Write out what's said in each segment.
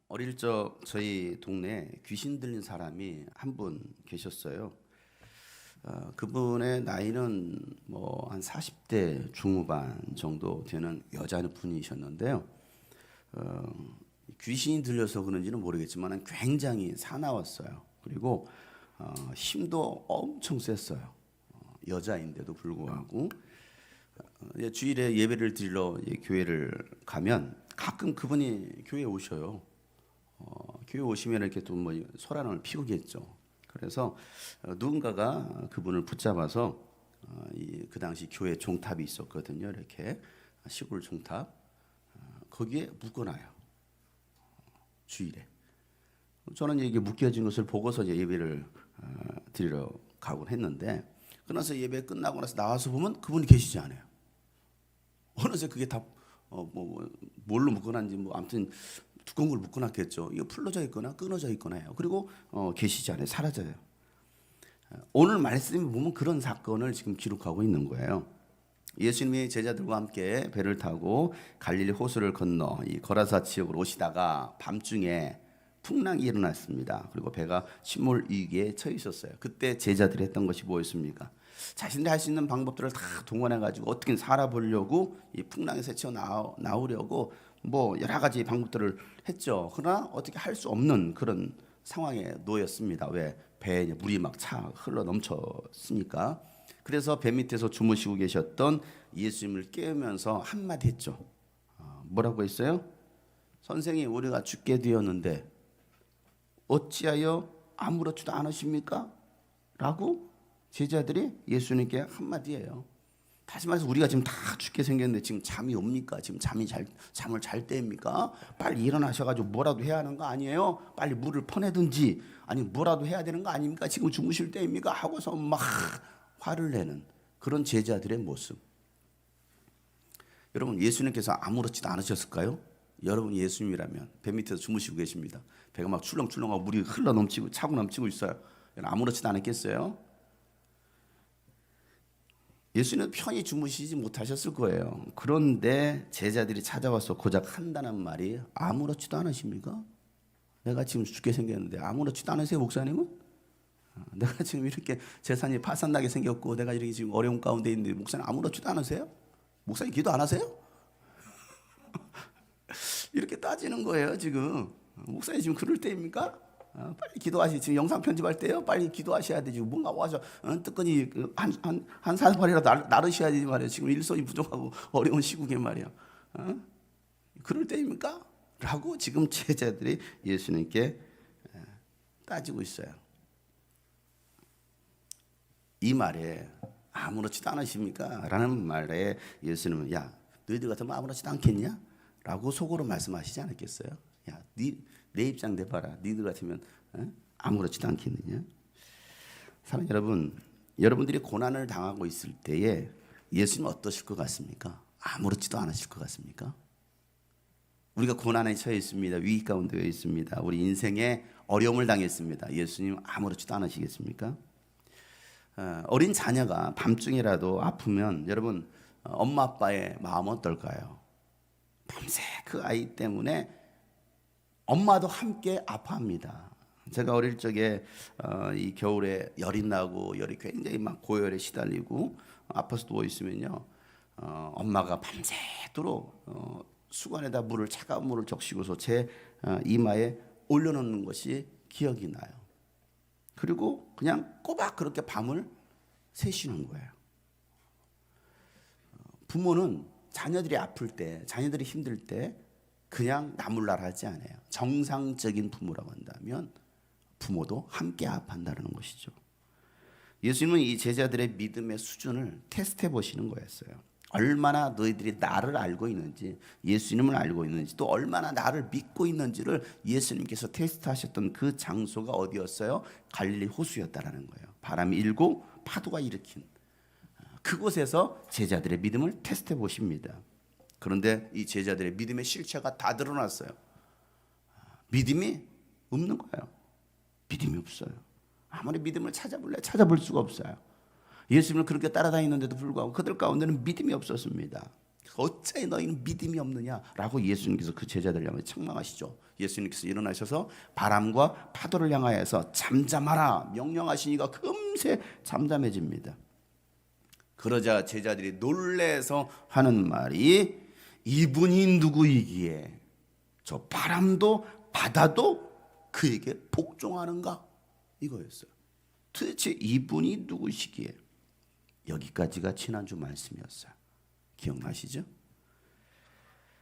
어릴 적 저희 동네에 귀신 들린 사람이 한 분 계셨어요. 그분의 나이는 뭐 한 40대 중후반 정도 되는 여자분이셨는데요. 귀신이 들려서 그런지는 모르겠지만 굉장히 사나웠어요. 그리고 힘도 엄청 셌어요. 여자인데도 불구하고 주일에 예배를 드리러 교회를 가면 가끔 그분이 교회에 오셔요. 교회 오시면 이렇게 또 뭐 소란을 피우겠죠. 그래서 누군가가 그분을 붙잡아서 그 당시 교회 종탑이 있었거든요. 이렇게 시골 종탑 거기에 묶어놔요. 주일에. 저는 이게 묶여진 것을 보고서 이제 예배를 드리러 가곤 했는데, 그나서 예배 끝나고 나서 나와서 보면 그분이 계시지 않아요. 어느새 그게 다 뭘로 묶어놨는지 뭐 아무튼 두꺼운 걸 묶어놨겠죠. 이거 풀러져 있거나 끊어져 있거나 해요. 그리고 계시지 않아요. 사라져요. 오늘 말씀에 보면 그런 사건을 지금 기록하고 있는 거예요. 예수님이 제자들과 함께 배를 타고 갈릴리 호수를 건너 이 거라사 지역으로 오시다가 밤중에 풍랑이 일어났습니다. 그리고 배가 침몰 위기에 처해 있었어요. 그때 제자들이 했던 것이 뭐였습니까? 자신들이 할 수 있는 방법들을 다 동원해 가지고 어떻게 살아보려고 이 풍랑에서 헤쳐 나오려고 뭐 여러 가지 방법들을 했죠. 그러나 어떻게 할 수 없는 그런 상황에 놓였습니다. 왜? 배에 물이 막 차 흘러 넘쳤으니까. 그래서 배 밑에서 주무시고 계셨던 예수님을 깨우면서 한마디 했죠. 뭐라고 했어요? 선생님, 우리가 죽게 되었는데 어찌하여 아무렇지도 않으십니까? 라고 제자들이 예수님께 한마디예요. 다시 말해서 우리가 지금 다 죽게 생겼는데 지금 잠이 옵니까? 지금 잠을 잘 때입니까? 빨리 일어나셔가지고 뭐라도 해야 하는 거 아니에요? 빨리 물을 퍼내든지 아니 뭐라도 해야 되는 거 아닙니까? 지금 주무실 때입니까? 하고서 막 화를 내는 그런 제자들의 모습. 여러분, 예수님께서 아무렇지도 않으셨을까요? 여러분 예수님이라면 배 밑에서 주무시고 계십니다. 배가 막 출렁출렁하고 물이 흘러 넘치고 차고 넘치고 있어요. 아무렇지도 않았겠어요? 예수님은 편히 주무시지 못하셨을 거예요. 그런데 제자들이 찾아와서 고작 한다는 말이 아무렇지도 않으십니까? 내가 지금 죽게 생겼는데 아무렇지도 않으세요, 목사님은? 내가 지금 이렇게 재산이 파산나게 생겼고 내가 이렇게 지금 어려운 가운데 있는데 목사님 아무렇지도 않으세요? 목사님 기도 안 하세요? 이렇게 따지는 거예요, 지금. 목사님 지금 그럴 때입니까? 빨리 기도하시. 지금 영상 편집할 때요. 빨리 기도하셔야 되지. 뭔가 와서 뜨끈히 한 사발이라도 나르셔야 되지 말이에요. 지금 일손이 부족하고 어려운 시국에 말이에요. 그럴 때입니까? 라고 지금 제자들이 예수님께 따지고 있어요. 이 말에 아무렇지도 않으십니까? 라는 말에 예수님은 야, 너희들 같으면 아무렇지도 않겠냐? 라고 속으로 말씀하시지 않았겠어요? 야, 내 입장 내봐라. 니들 같으면 아무렇지도 않겠느냐? 사랑 여러분, 여러분들이 고난을 당하고 있을 때에 예수님은 어떠실 것 같습니까? 아무렇지도 않으실 것 같습니까? 우리가 고난에 처해 있습니다. 위기 가운데 있습니다. 우리 인생에 어려움을 당했습니다. 예수님 아무렇지도 않으시겠습니까? 어린 자녀가 밤중이라도 아프면 여러분 엄마 아빠의 마음은 어떨까요? 밤새 그 아이 때문에 엄마도 함께 아파합니다. 제가 어릴 적에 이 겨울에 열이 나고 열이 굉장히 막 고열에 시달리고 아파서 누워 있으면요, 엄마가 밤새도록 수건에다 차가운 물을 적시고서 제 이마에 올려놓는 것이 기억이 나요. 그리고 그냥 꼬박 그렇게 밤을 새시는 거예요. 부모는 자녀들이 아플 때, 자녀들이 힘들 때 그냥 나몰라라 하지 않아요. 정상적인 부모라고 한다면 부모도 함께 아파한다는 것이죠. 예수님은 이 제자들의 믿음의 수준을 테스트해 보시는 거였어요. 얼마나 너희들이 나를 알고 있는지, 예수님을 알고 있는지, 또 얼마나 나를 믿고 있는지를 예수님께서 테스트하셨던 그 장소가 어디였어요? 갈릴리 호수였다라는 거예요. 바람이 일고 파도가 일으킨 그곳에서 제자들의 믿음을 테스트해 보십니다. 그런데 이 제자들의 믿음의 실체가 다 드러났어요. 믿음이 없는 거예요. 믿음이 없어요. 아무리 믿음을 찾아볼 수가 없어요. 예수님을 그렇게 따라다니는데도 불구하고 그들 가운데는 믿음이 없었습니다. 어찌 너희는 믿음이 없느냐라고 예수님께서 그 제자들을 향해 책망하시죠. 예수님께서 일어나셔서 바람과 파도를 향하여서 잠잠하라 명령하시니까 금세 잠잠해집니다. 그러자 제자들이 놀래서 하는 말이 이분이 누구이기에 저 바람도 바다도 그에게 복종하는가 이거였어요. 도대체 이분이 누구시기에. 여기까지가 지난주 말씀이었어요. 기억나시죠?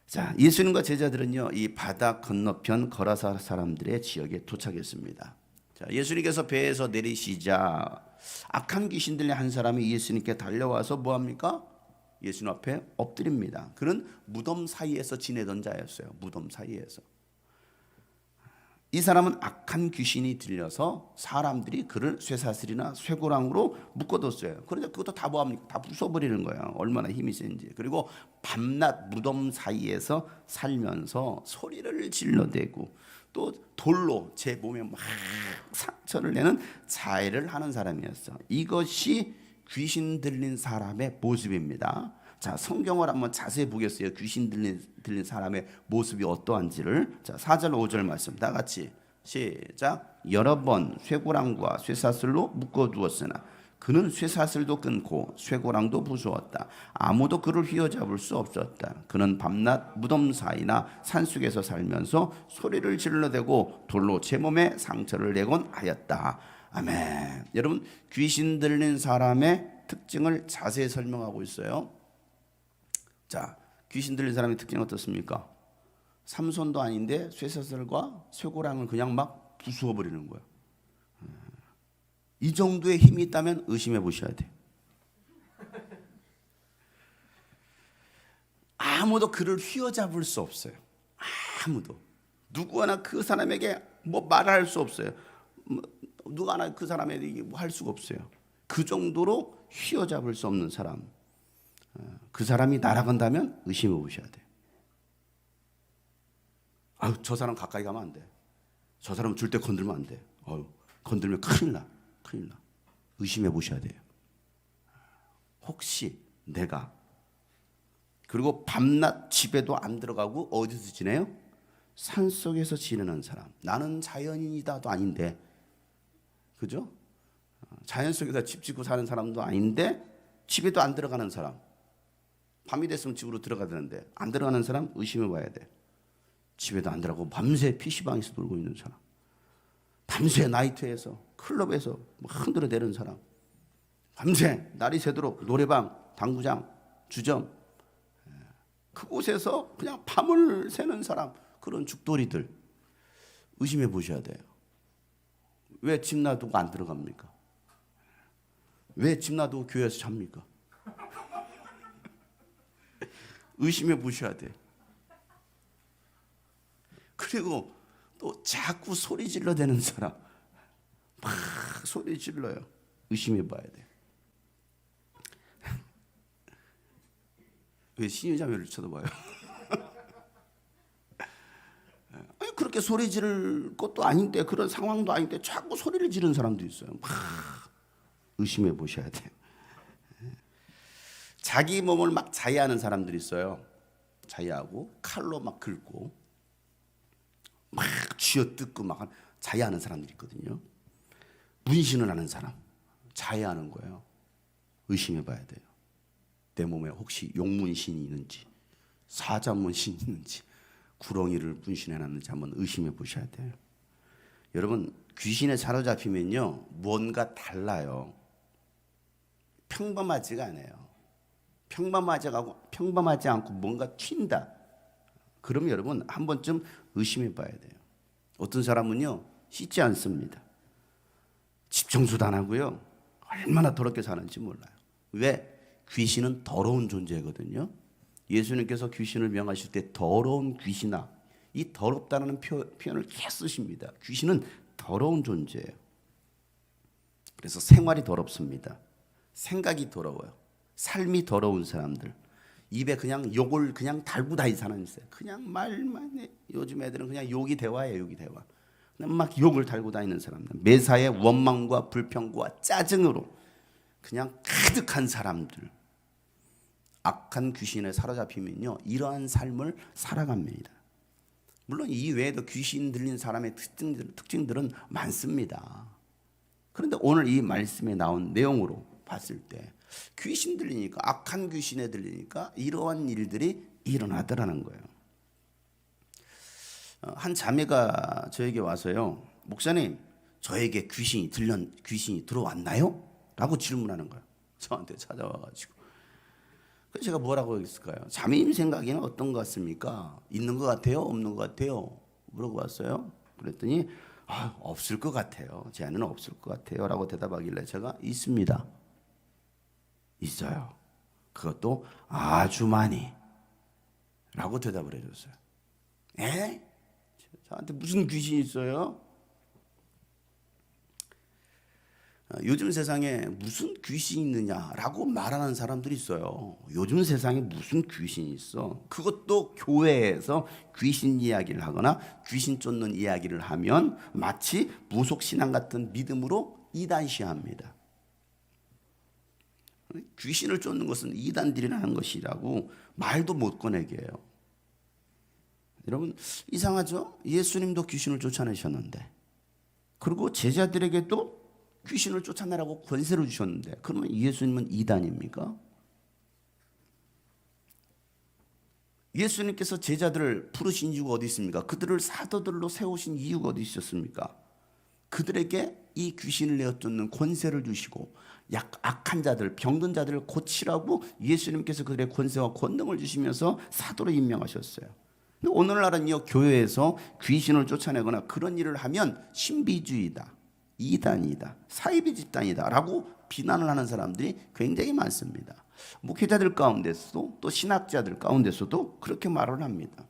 자, 예수님과 제자들은요 이 바다 건너편 거라사 사람들의 지역에 도착했습니다. 자, 예수님께서 배에서 내리시자 악한 귀신 들린 한 사람이 예수님께 달려와서 뭐합니까? 예수님 앞에 엎드립니다. 그는 무덤 사이에서 지내던 자였어요. 무덤 사이에서. 이 사람은 악한 귀신이 들려서 사람들이 그를 쇠사슬이나 쇠고랑으로 묶어뒀어요. 그러니까 그것도 다 뭐합니까? 다 부숴버리는 거예요. 얼마나 힘이 센지. 그리고 밤낮 무덤 사이에서 살면서 소리를 질러대고 또 돌로 제 몸에 막 상처를 내는 자해를 하는 사람이었어. 이것이 귀신 들린 사람의 모습입니다. 자, 성경을 한번 자세히 보겠어요. 귀신 들린 사람의 모습이 어떠한지를. 자, 4절 5절 말씀 다 같이 시작. 여러 번 쇠고랑과 쇠사슬로 묶어두었으나 그는 쇠사슬도 끊고 쇠고랑도 부수었다. 아무도 그를 휘어잡을 수 없었다. 그는 밤낮 무덤 사이나 산속에서 살면서 소리를 질러대고 돌로 제 몸에 상처를 내곤 하였다. 아멘. 여러분, 귀신 들린 사람의 특징을 자세히 설명하고 있어요. 자, 귀신 들린 사람의 특징은 어떻습니까? 삼손도 아닌데 쇠사슬과 쇠고랑을 그냥 막 부수어 버리는 거예요. 이 정도의 힘이 있다면 의심해 보셔야 돼요. 아무도 그를 휘어잡을 수 없어요. 아무도. 누구나 그 사람에게 뭐 말할 수 없어요. 누구나 그 사람에게 뭐 할 수가 없어요. 그 정도로 휘어잡을 수 없는 사람. 그 사람이 날아간다면 의심해 보셔야 돼요. 아유, 저 사람 가까이 가면 안 돼. 저 사람 절대 건들면 안 돼. 건들면 큰일 나. 큰일 나. 의심해 보셔야 돼요. 혹시 내가 그리고 밤낮 집에도 안 들어가고 어디서 지내요? 산속에서 지내는 사람. 나는 자연인이다도 아닌데, 그죠? 자연 속에서 집 짓고 사는 사람도 아닌데 집에도 안 들어가는 사람. 밤이 됐으면 집으로 들어가야 되는데 안 들어가는 사람 의심해 봐야 돼. 집에도 안 들어가고 밤새 PC방에서 놀고 있는 사람. 밤새 나이트에서 클럽에서 흔들어대는 사람. 밤새 날이 새도록 노래방, 당구장, 주점 그곳에서 그냥 밤을 새는 사람. 그런 죽돌이들 의심해 보셔야 돼요. 왜 집 놔두고 안 들어갑니까? 왜 집 놔두고 교회에서 잡니까? 의심해 보셔야 돼. 그리고 또 자꾸 소리 질러대는 사람, 막 소리 질러요. 의심해 봐야 돼. 왜 신유자매를 쳐다봐요? 아니, 그렇게 소리 지를 것도 아닌데 그런 상황도 아닌데 자꾸 소리를 지르는 사람도 있어요. 막 의심해 보셔야 돼요. 자기 몸을 막 자해하는 사람들이 있어요. 자해하고 칼로 막 긁고 막 쥐어뜯고 막 자해하는 사람들이 있거든요. 문신을 하는 사람 자해하는 거예요. 의심해 봐야 돼요. 내 몸에 혹시 용문신이 있는지 사자문신이 있는지 구렁이를 문신해 놨는지 한번 의심해 보셔야 돼요. 여러분, 귀신에 사로잡히면요 뭔가 달라요. 평범하지가 않아요. 평범하지 않고 뭔가 튄다. 그러면 여러분 한 번쯤 의심해 봐야 돼요. 어떤 사람은요 씻지 않습니다. 집 청소도 안 하고요. 얼마나 더럽게 사는지 몰라요. 왜? 귀신은 더러운 존재거든요. 예수님께서 귀신을 명하실 때 더러운 귀신아, 이 더럽다는 표현을 계속 쓰십니다. 귀신은 더러운 존재예요. 그래서 생활이 더럽습니다. 생각이 더러워요. 삶이 더러운 사람들, 입에 그냥 욕을 그냥 달고 다니는 사람이 있어요. 그냥 말만 해. 요즘 애들은 그냥 욕이 대화예요. 욕이 대화. 그냥 막 욕을 달고 다니는 사람들, 매사에 원망과 불평과 짜증으로 그냥 가득한 사람들. 악한 귀신에 사로잡히면요, 이러한 삶을 살아갑니다. 물론 이 외에도 귀신 들린 사람의 특징들은 많습니다. 그런데 오늘 이 말씀에 나온 내용으로 봤을 때 귀신 들리니까, 악한 귀신에 들리니까 이러한 일들이 일어나더라는 거예요. 한 자매가 저에게 와서요, 목사님, 저에게 귀신이 들어왔나요? 라고 질문하는 거예요. 저한테 찾아와가지고. 그래서 제가 뭐라고 했을까요? 자매님 생각에는 어떤 것 같습니까? 있는 것 같아요? 없는 것 같아요? 물어봤어요. 그랬더니 없을 것 같아요. 제 안에는 없을 것 같아요. 라고 대답하길래 제가 있습니다. 있어요. 그것도 아주 많이. 라고 대답을 해줬어요. 에? 저한테 무슨 귀신이 있어요? 요즘 세상에 무슨 귀신이 있느냐라고 말하는 사람들이 있어요. 요즘 세상에 무슨 귀신이 있어? 그것도 교회에서 귀신 이야기를 하거나 귀신 쫓는 이야기를 하면 마치 무속신앙 같은 믿음으로 이단시합니다. 귀신을 쫓는 것은 이단들이라는 것이라고 말도 못 꺼내게 해요. 여러분, 이상하죠? 예수님도 귀신을 쫓아내셨는데, 그리고 제자들에게도 귀신을 쫓아내라고 권세를 주셨는데, 그러면 예수님은 이단입니까? 예수님께서 제자들을 부르신 이유가 어디 있습니까? 그들을 사도들로 세우신 이유가 어디 있었습니까? 그들에게 이 귀신을 내어 쫓는 권세를 주시고 악한 자들, 병든 자들을 고치라고 예수님께서 그들의 권세와 권능을 주시면서 사도로 임명하셨어요. 근데 오늘날은요, 교회에서 귀신을 쫓아내거나 그런 일을 하면 신비주의다, 이단이다, 사이비 집단이다 라고 비난을 하는 사람들이 굉장히 많습니다. 목회자들 가운데서도 또 신학자들 가운데서도 그렇게 말을 합니다.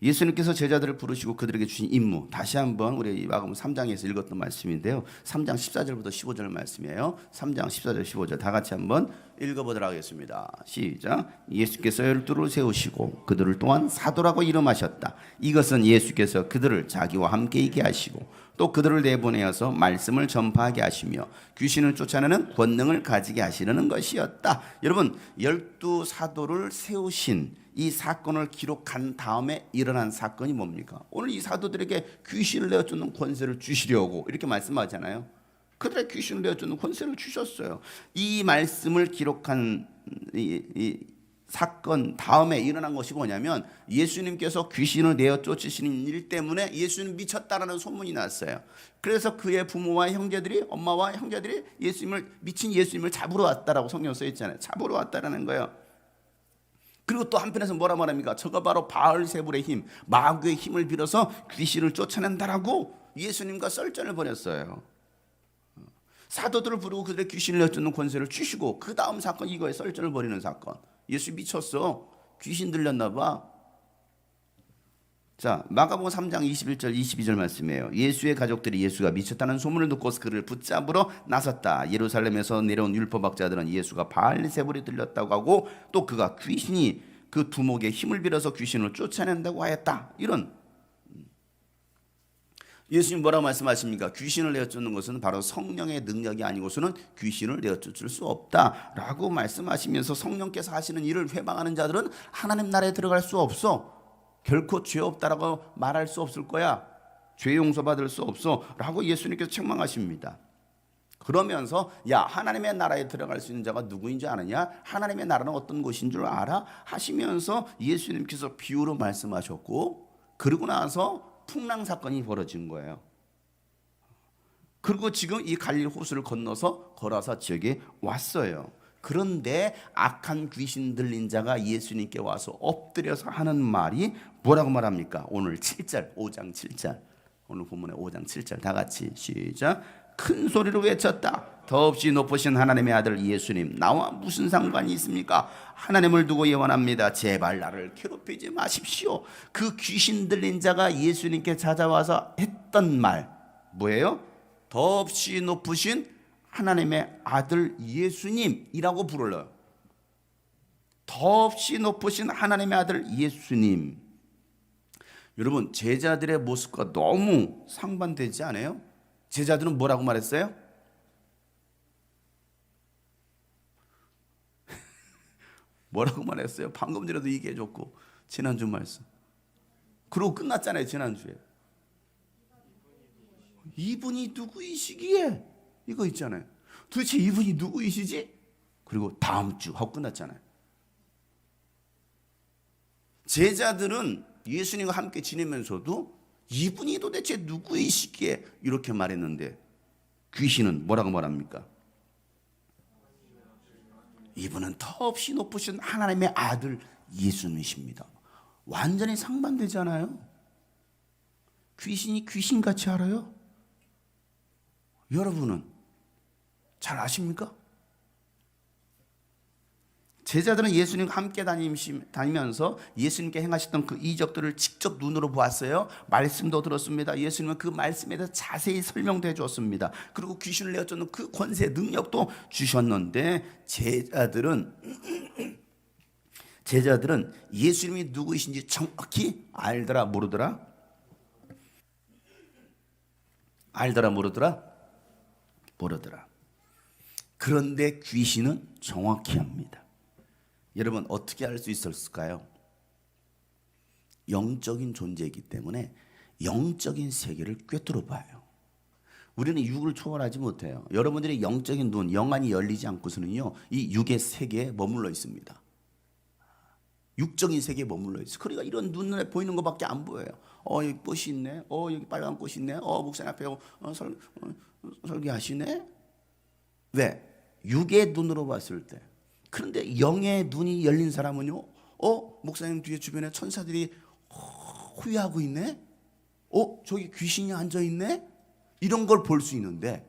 예수님께서 제자들을 부르시고 그들에게 주신 임무, 다시 한번 우리 마가복음 3장에서 읽었던 말씀인데요, 3장 14절부터 15절 말씀이에요. 3장 14절 15절 다 같이 한번 읽어보도록 하겠습니다. 시작. 예수께서 12를 세우시고 그들을 또한 사도라고 이름하셨다. 이것은 예수께서 그들을 자기와 함께 있게 하시고 또 그들을 내보내어서 말씀을 전파하게 하시며 귀신을 쫓아내는 권능을 가지게 하시려는 것이었다. 여러분, 12사도를 세우신 이 사건을 기록한 다음에 일어난 사건이 뭡니까? 오늘 이 사도들에게 귀신을 내어쫓는 권세를 주시려고 이렇게 말씀하잖아요. 그들의 귀신을 내어쫓는 권세를 주셨어요. 이 말씀을 기록한 이 사건 다음에 일어난 것이 뭐냐면, 예수님께서 귀신을 내어 쫓으시는 일 때문에 예수님 미쳤다라는 소문이 났어요. 그래서 그의 부모와 형제들이, 엄마와 형제들이 미친 예수님을 잡으러 왔다라고 성경 써 있잖아요. 잡으러 왔다라는 거예요. 그리고 또 한편에서 뭐라 말합니까? 저가 바로 바알세불의 힘, 마귀의 힘을 빌어서 귀신을 쫓아낸다라고 예수님과 썰전을 벌였어요. 사도들을 부르고 그들의 귀신을 내쫓는 권세를 주시고, 그 다음 사건 이거에 썰전을 벌이는 사건. 예수 미쳤어. 귀신 들렸나 봐. 자, 마가복음 3장 21절 22절 말씀이에요. 예수의 가족들이 예수가 미쳤다는 소문을 듣고 그를 붙잡으러 나섰다. 예루살렘에서 내려온 율법학자들은 예수가 바알세불이 들렸다고 하고 또 그가 귀신이 그 두목의 힘을 빌어서 귀신을 쫓아낸다고 하였다. 이런, 예수님 뭐라고 말씀하십니까? 귀신을 내어쫓는 것은 바로 성령의 능력이 아니고서는 귀신을 내어쫓을 수 없다라고 말씀하시면서, 성령께서 하시는 일을 회방하는 자들은 하나님 나라에 들어갈 수 없어. 결코 죄 없다라고 말할 수 없을 거야. 죄 용서받을 수 없어 라고 예수님께서 책망하십니다. 그러면서 야, 하나님의 나라에 들어갈 수 있는 자가 누구인 줄 아느냐? 하나님의 나라는 어떤 곳인 줄 알아? 하시면서 예수님께서 비유로 말씀하셨고, 그러고 나서 풍랑 사건이 벌어진 거예요. 그리고 지금 이 갈릴 호수를 건너서 거라사 지역에 왔어요. 그런데 악한 귀신 들린 자가 예수님께 와서 엎드려서 하는 말이 뭐라고 말합니까? 오늘 7절, 5장 7절, 오늘 본문의 5장 7절 다 같이 시작. 큰 소리로 외쳤다. 더없이 높으신 하나님의 아들 예수님, 나와 무슨 상관이 있습니까? 하나님을 두고 예언합니다. 제발 나를 괴롭히지 마십시오. 그 귀신 들린 자가 예수님께 찾아와서 했던 말 뭐예요? 더없이 높으신 하나님의 아들 예수님이라고 불러요. 더없이 높으신 하나님의 아들 예수님. 여러분, 제자들의 모습과 너무 상반되지 않아요? 제자들은 뭐라고 말했어요? 뭐라고 말했어요? 방금 전에도 얘기해줬고 지난주 말씀. 그러고 끝났잖아요. 지난주에. 이분이 누구이시기에 이거 있잖아요. 도대체 이분이 누구이시지? 그리고 다음 주 하고 끝났잖아요. 제자들은 예수님과 함께 지내면서도 이분이 도대체 누구이시기에 이렇게 말했는데 귀신은 뭐라고 말합니까? 이분은 더없이 높으신 하나님의 아들 예수님이십니다. 완전히 상반되잖아요. 귀신이 귀신같이 알아요? 여러분은 잘 아십니까? 제자들은 예수님과 함께 다니면서 예수님께 행하셨던 그 이적들을 직접 눈으로 보았어요. 말씀도 들었습니다. 예수님은 그 말씀에 대해서 자세히 설명도 해주었습니다. 그리고 귀신을 내어쫓는 그 권세 능력도 주셨는데 제자들은 예수님이 누구이신지 정확히 알더라 모르더라? 알더라 모르더라? 모르더라. 그런데 귀신은 정확히 합니다. 여러분 어떻게 알 수 있었을까요? 영적인 존재이기 때문에 영적인 세계를 꿰뚫어 봐요. 우리는 육을 초월하지 못해요. 여러분들의 영적인 눈, 영안이 열리지 않고서는요, 이 육의 세계에 머물러 있습니다. 육적인 세계에 머물러 있어요. 그러니까 이런 눈에 보이는 것밖에 안 보여요. 여기 꽃이 있네. 여기 빨간 꽃이 있네. 목사님 앞에 설교하시네. 왜? 육의 눈으로 봤을 때. 그런데 영의 눈이 열린 사람은요, 목사님 뒤에 주변에 천사들이 호위하고 있네? 저기 귀신이 앉아있네? 이런 걸 볼 수 있는데,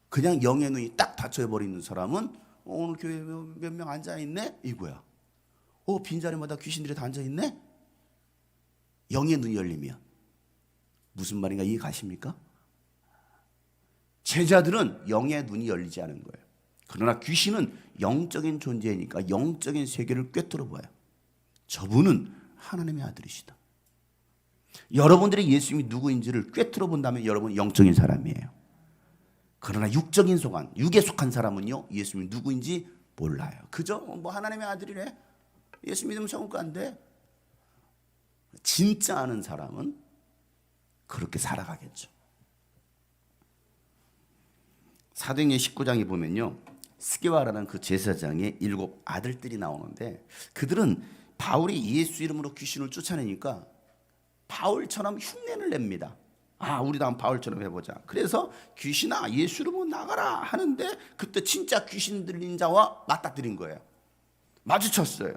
그냥 영의 눈이 딱 닫혀버리는 사람은, 오늘 교회에 몇 명 앉아있네? 이거야. 빈자리마다 귀신들이 다 앉아있네? 영의 눈이 열리면. 무슨 말인가 이해 가십니까? 제자들은 영의 눈이 열리지 않은 거예요. 그러나 귀신은 영적인 존재이니까 영적인 세계를 꿰뚫어 봐요. 저분은 하나님의 아들이시다. 여러분들이 예수님이 누구인지를 꿰뚫어 본다면 여러분은 영적인 사람이에요. 그러나 육적인 속한, 육에 속한 사람은요, 예수님이 누구인지 몰라요. 그저 하나님의 아들이래. 예수 믿으면 천국 간대. 진짜 아는 사람은 그렇게 살아가겠죠. 사도행전 19장에 보면요, 스게와라는 그 제사장의 7 아들들이 나오는데, 그들은 바울이 예수 이름으로 귀신을 쫓아내니까 바울처럼 흉내를 냅니다. 우리도 한번 바울처럼 해보자. 그래서 귀신아 예수 이름으로 나가라 하는데, 그때 진짜 귀신 들린 자와 맞닥뜨린 거예요. 마주쳤어요.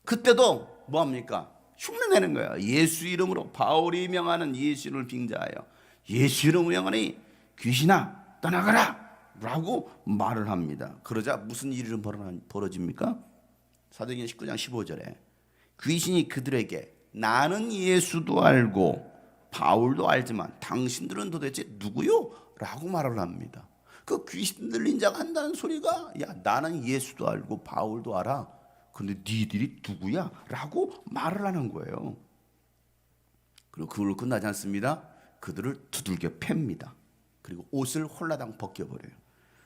그때도 뭐합니까? 흉내내는 거예요. 예수 이름으로, 바울이 명하는 예수 이름을 빙자하여 예수 이름으로 명하니 귀신아 떠나가라 라고 말을 합니다. 그러자 무슨 일이 벌어집니까? 사도행전 19장 15절에 귀신이 그들에게 나는 예수도 알고 바울도 알지만 당신들은 도대체 누구요? 라고 말을 합니다. 그 귀신 들린 자가 한다는 소리가, 야 나는 예수도 알고 바울도 알아. 근데 니들이 누구야? 라고 말을 하는 거예요. 그리고 그걸로 끝나지 않습니다. 그들을 두들겨 팹니다. 그리고 옷을 홀라당 벗겨버려요.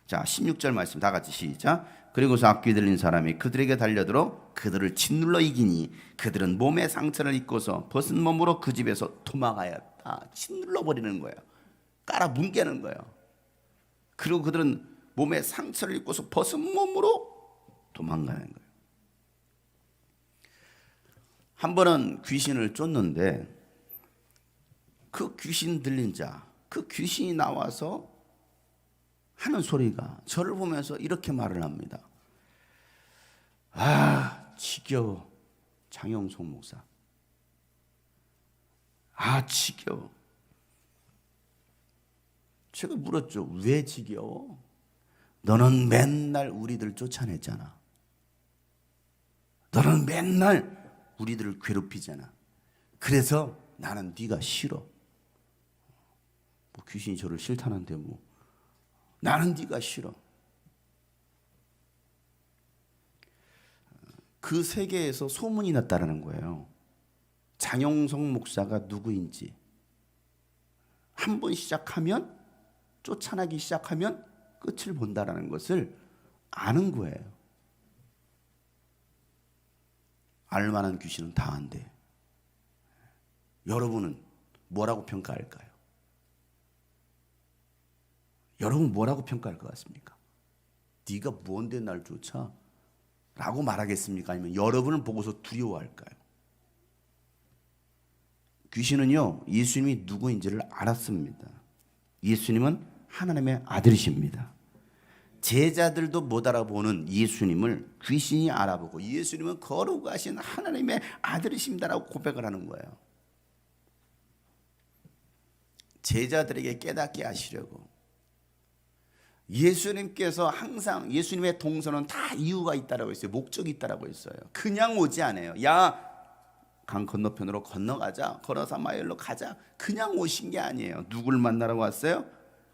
자, 16절 말씀 다 같이 시작. 그리고서 악귀 들린 사람이 그들에게 달려들어 그들을 짓눌러 이기니 그들은 몸에 상처를 입고서 벗은 몸으로 그 집에서 도망하였다. 짓눌러 버리는 거예요. 깔아 뭉개는 거예요. 그리고 그들은 몸에 상처를 입고서 벗은 몸으로 도망가는 거예요. 한 번은 귀신을 쫓는데 그 귀신 들린 자, 그 귀신이 나와서 하는 소리가 저를 보면서 이렇게 말을 합니다. 지겨워. 장영송 목사. 지겨워. 제가 물었죠. 왜 지겨워? 너는 맨날 우리들 쫓아냈잖아. 너는 맨날 우리들을 괴롭히잖아. 그래서 나는 네가 싫어. 귀신이 저를 싫다는데 나는 네가 싫어. 그 세계에서 소문이 났다라는 거예요. 장영성 목사가 누구인지. 한 번 시작하면, 쫓아나기 시작하면 끝을 본다라는 것을 아는 거예요. 알만한 귀신은 다 한대. 여러분은 뭐라고 평가할까요? 여러분 뭐라고 평가할 것 같습니까? 네가 뭔데 날 쫓아? 라고 말하겠습니까? 아니면 여러분을 보고서 두려워할까요? 귀신은요, 예수님이 누구인지를 알았습니다. 예수님은 하나님의 아들이십니다. 제자들도 못 알아보는 예수님을 귀신이 알아보고 예수님은 거룩하신 하나님의 아들이십니다라고 고백을 하는 거예요. 제자들에게 깨닫게 하시려고. 예수님께서 항상 예수님의 동선은 다 이유가 있다라고 했어요. 목적이 있다라고 했어요. 그냥 오지 않아요. 야, 강 건너편으로 건너가자. 걸어서 마을로 가자. 그냥 오신 게 아니에요. 누굴 만나러 왔어요?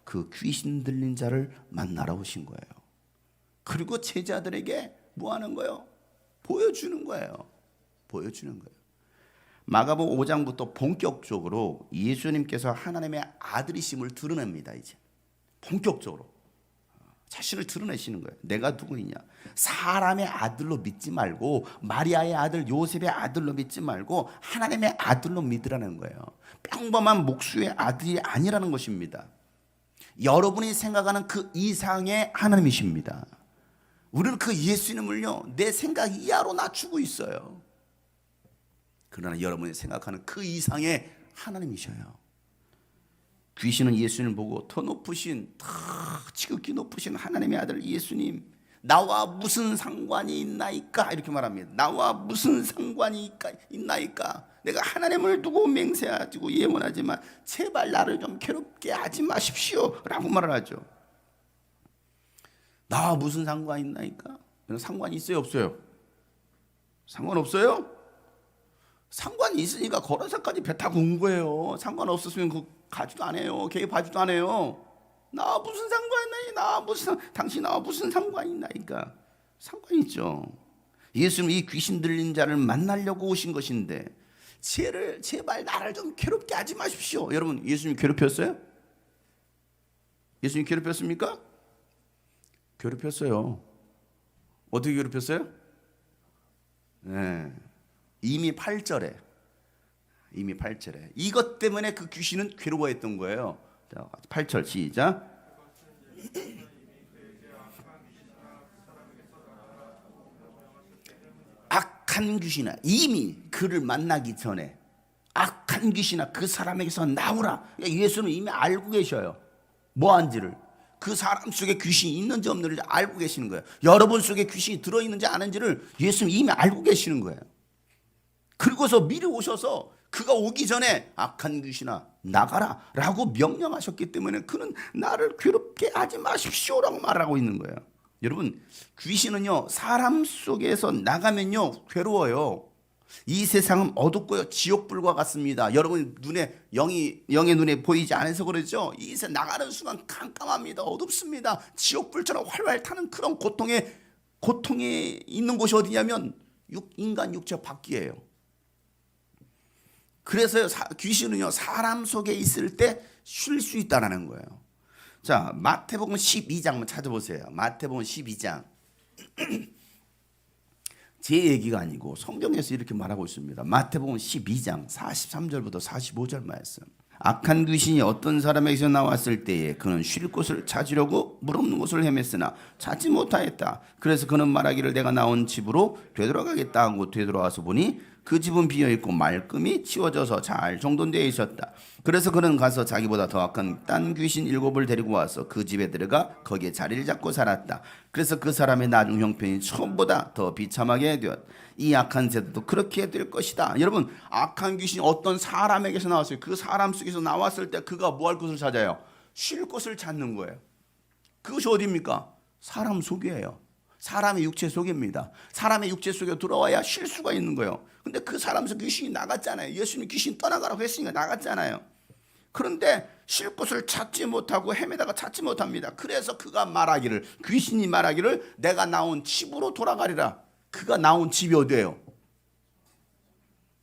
그 귀신 들린 자를 만나러 오신 거예요. 그리고 제자들에게 뭐 하는 거예요? 보여주는 거예요. 보여주는 거예요. 마가복음 5장부터 본격적으로 예수님께서 하나님의 아들이심을 드러냅니다. 이제 본격적으로 자신을 드러내시는 거예요. 내가 누구이냐? 사람의 아들로 믿지 말고 마리아의 아들 요셉의 아들로 믿지 말고 하나님의 아들로 믿으라는 거예요. 평범한 목수의 아들이 아니라는 것입니다. 여러분이 생각하는 그 이상의 하나님이십니다. 우리는 그 예수님을요, 내 생각 이하로 낮추고 있어요. 그러나 여러분이 생각하는 그 이상의 하나님이셔요. 귀신은 예수님을 보고 더 높으신, 더 지극히 높으신 하나님의 아들 예수님, 나와 무슨 상관이 있나이까? 이렇게 말합니다. 나와 무슨 상관이 있나이까? 내가 하나님을 두고 맹세하고 예언하지만 제발 나를 좀 괴롭게 하지 마십시오 라고 말을 하죠. 나와 무슨 상관이 있나이까? 상관이 있어요, 없어요? 상관없어요? 상관이 있으니까 거라사까지 배 타고 온 거예요. 상관없었으면 그 가지도 안 해요. 개입하지도 안 해요. 나와 무슨 상관이 있나이? 나와 무슨, 당신 나와 무슨 상관이 있나이까? 상관이 있죠. 예수님은 이 귀신 들린 자를 만나려고 오신 것인데 제발 나를 좀 괴롭게 하지 마십시오. 여러분, 예수님 괴롭혔어요? 예수님 괴롭혔습니까? 괴롭혔어요. 어떻게 괴롭혔어요? 네. 이미 8절에 이것 때문에 그 귀신은 괴로워했던 거예요. 자, 8절 시작. 악한 귀신아, 이미 그를 만나기 전에 악한 귀신아 그 사람에게서 나오라. 예수는 이미 알고 계셔요. 뭐한지를. 그 사람 속에 귀신이 있는지 없는지 알고 계시는 거예요. 여러분 속에 귀신이 들어있는지 아닌지를 예수는 이미 알고 계시는 거예요. 그리고서 미리 오셔서 그가 오기 전에 악한 귀신아 나가라 라고 명령하셨기 때문에 그는 나를 괴롭게 하지 마십시오 라고 말하고 있는 거예요. 여러분, 귀신은요 사람 속에서 나가면요 괴로워요. 이 세상은 어둡고요 지옥불과 같습니다. 여러분 눈에 영의 눈에 보이지 않아서 그러죠. 이 세상 나가는 순간 깜깜합니다. 어둡습니다. 지옥불처럼 활활 타는 그런 고통에 있는 곳이 어디냐면 인간 육체 밖이에요. 그래서 귀신은요 사람 속에 있을 때 쉴 수 있다는 거예요. 자, 마태복음 12장 한번 찾아보세요. 마태복음 12장. 제 얘기가 아니고 성경에서 이렇게 말하고 있습니다. 마태복음 12장 43절부터 45절 말씀. 악한 귀신이 어떤 사람에게서 나왔을 때에 그는 쉴 곳을 찾으려고 물 없는 곳을 헤맸으나 찾지 못하였다. 그래서 그는 말하기를 내가 나온 집으로 되돌아가겠다 하고 되돌아와서 보니 그 집은 비어있고 말끔히 치워져서 잘 정돈되어 있었다. 그래서 그는 가서 자기보다 더 악한 딴 귀신 7을 데리고 와서 그 집에 들어가 거기에 자리를 잡고 살았다. 그래서 그 사람의 나중 형편이 처음보다 더 비참하게 되었다. 이 악한 세대도 그렇게 될 것이다. 여러분, 악한 귀신이 어떤 사람에게서 나왔어요. 그 사람 속에서 나왔을 때 그가 뭐 할 곳을 찾아요? 쉴 곳을 찾는 거예요. 그것이 어디입니까? 사람 속이에요. 사람의 육체 속입니다. 사람의 육체 속에 들어와야 쉴 수가 있는 거예요. 근데 그 사람 속 귀신이 나갔잖아요. 예수님 귀신 떠나가라고 했으니까 나갔잖아요. 그런데 쉴 곳을 찾지 못하고 헤매다가 찾지 못합니다. 그래서 그가 말하기를, 귀신이 말하기를 내가 나온 집으로 돌아가리라. 그가 나온 집이 어디예요?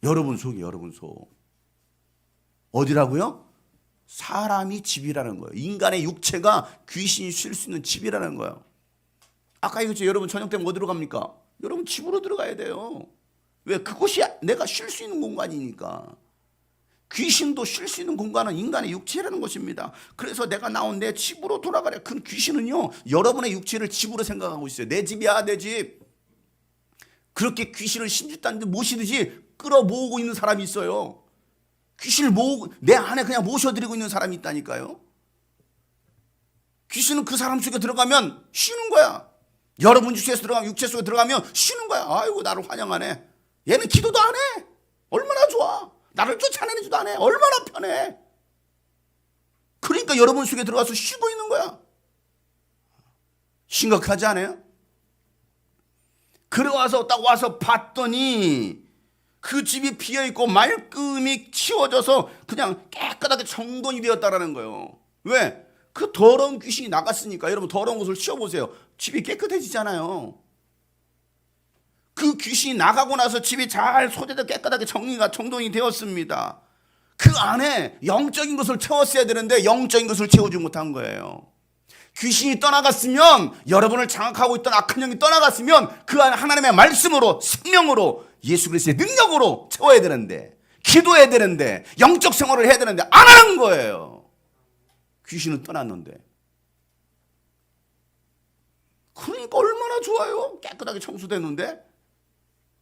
여러분 속이에요. 여러분 속. 어디라고요? 사람이 집이라는 거예요. 인간의 육체가 귀신이 쉴 수 있는 집이라는 거예요. 아까 이거죠. 여러분 저녁 때면 어디로 갑니까? 여러분 집으로 들어가야 돼요. 왜? 그곳이 내가 쉴 수 있는 공간이니까. 귀신도 쉴 수 있는 공간은 인간의 육체라는 것입니다. 그래서 내가 나온 내 집으로 돌아가래. 그 귀신은요, 여러분의 육체를 집으로 생각하고 있어요. 내 집이야, 내 집. 그렇게 귀신을 신주단데 모시듯이 끌어모으고 있는 사람이 있어요. 귀신을 모으고 내 안에 그냥 모셔드리고 있는 사람이 있다니까요. 귀신은 그 사람 속에 들어가면 쉬는 거야. 여러분 육체에서 들어가면, 육체 속에 들어가면 쉬는 거야. 아이고, 나를 환영하네. 얘는 기도도 안 해. 얼마나 좋아. 나를 쫓아내지도 안 해. 얼마나 편해. 그러니까 여러분 속에 들어가서 쉬고 있는 거야. 심각하지 않아요? 그래 와서 딱 와서 봤더니 그 집이 비어있고 말끔히 치워져서 그냥 깨끗하게 정돈이 되었다라는 거예요. 왜? 그 더러운 귀신이 나갔으니까. 여러분, 더러운 곳을 치워보세요. 집이 깨끗해지잖아요. 그 귀신이 나가고 나서 집이 잘 소재도 깨끗하게 정돈이 되었습니다. 그 안에 영적인 것을 채웠어야 되는데 영적인 것을 채우지 못한 거예요. 귀신이 떠나갔으면, 여러분을 장악하고 있던 악한 영이 떠나갔으면 그 안에 하나님의 말씀으로, 생명으로, 예수 그리스도의 능력으로 채워야 되는데, 기도해야 되는데, 영적 생활을 해야 되는데 안 하는 거예요. 귀신은 떠났는데. 그러니까 얼마나 좋아요. 깨끗하게 청소됐는데.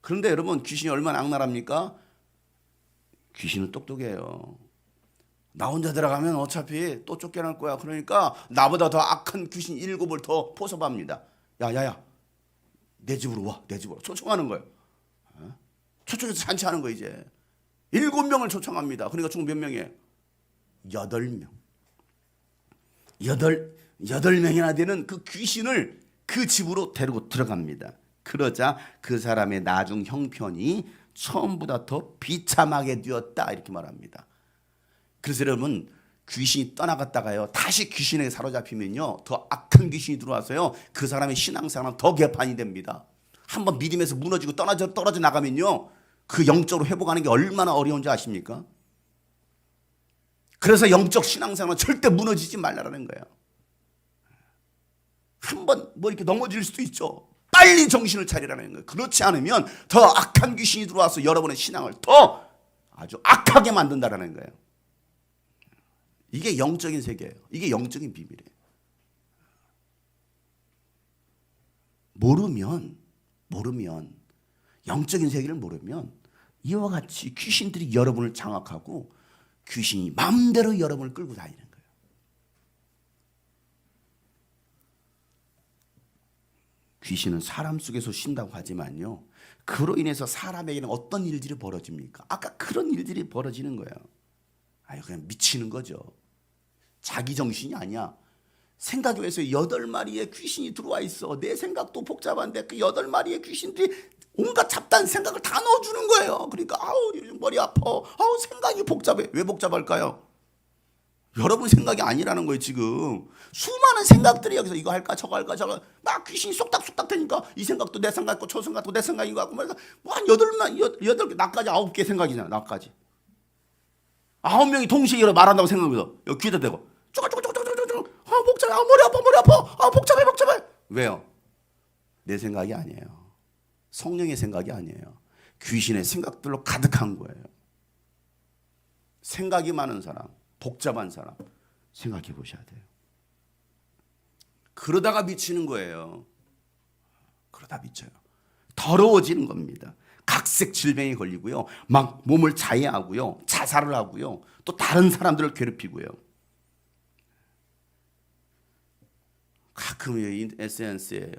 그런데 여러분, 귀신이 얼마나 악랄합니까? 귀신은 똑똑해요. 나 혼자 들어가면 어차피 또 쫓겨날 거야. 그러니까 나보다 더 악한 귀신 7을 더 포섭합니다. 야야야, 내 집으로 와. 내 집으로 초청하는 거예요. 초청해서 잔치하는 거. 이제 7명을 초청합니다. 그러니까 총 몇 명이에요? 8명. 8명이나 되는 그 귀신을 그 집으로 데리고 들어갑니다. 그러자 그 사람의 나중 형편이 처음보다 더 비참하게 되었다, 이렇게 말합니다. 그래서 여러분, 귀신이 떠나갔다가요, 다시 귀신에게 사로잡히면요, 더 악한 귀신이 들어와서요, 그 사람의 신앙생활은 더 개판이 됩니다. 한번 믿음에서 무너지고 떨어져 나가면요, 그 영적으로 회복하는 게 얼마나 어려운지 아십니까? 그래서 영적 신앙생활은 절대 무너지지 말라는 거예요. 한번 뭐 이렇게 넘어질 수도 있죠. 빨리 정신을 차리라는 거예요. 그렇지 않으면 더 악한 귀신이 들어와서 여러분의 신앙을 더 아주 악하게 만든다는 거예요. 이게 영적인 세계예요. 이게 영적인 비밀이에요. 모르면 영적인 세계를 모르면 이와 같이 귀신들이 여러분을 장악하고 귀신이 마음대로 여러분을 끌고 다니는 거예요. 귀신은 사람 속에서 쉰다고 하지만요, 그로 인해서 사람에게는 어떤 일들이 벌어집니까? 아까 그런 일들이 벌어지는 거예요. 그냥 미치는 거죠. 자기 정신이 아니야. 생각에서 8마리의 귀신이 들어와 있어. 내 생각도 복잡한데 그 8마리의 귀신들이 온갖 잡다한 생각을 다 넣어주는 거예요. 그러니까 머리 아파. 생각이 복잡해. 왜 복잡할까요? 여러분 생각이 아니라는 거예요. 지금 수많은 생각들이 여기서 이거 할까 저거 할까 저거 막 귀신이 쏙닥쏙닥 되니까 이 생각도 내 생각이고 저 생각도 내 생각인 것 같고 뭐 한 8개, 나까지 9개 생각이잖아. 나까지 9명이 동시에 말한다고 생각해서 여기 귀에다 대고 쪼글쪼글쪼글쪼글 복잡해. 머리 아파. 복잡해. 왜요? 내 생각이 아니에요. 성령의 생각이 아니에요. 귀신의 생각들로 가득한 거예요. 생각이 많은 사람, 복잡한 사람 생각해 보셔야 돼요. 그러다가 미치는 거예요. 그러다 미쳐요. 더러워지는 겁니다. 각색 질병에 걸리고요, 막 몸을 자해하고요, 자살을 하고요, 또 다른 사람들을 괴롭히고요. 가끔 SNS에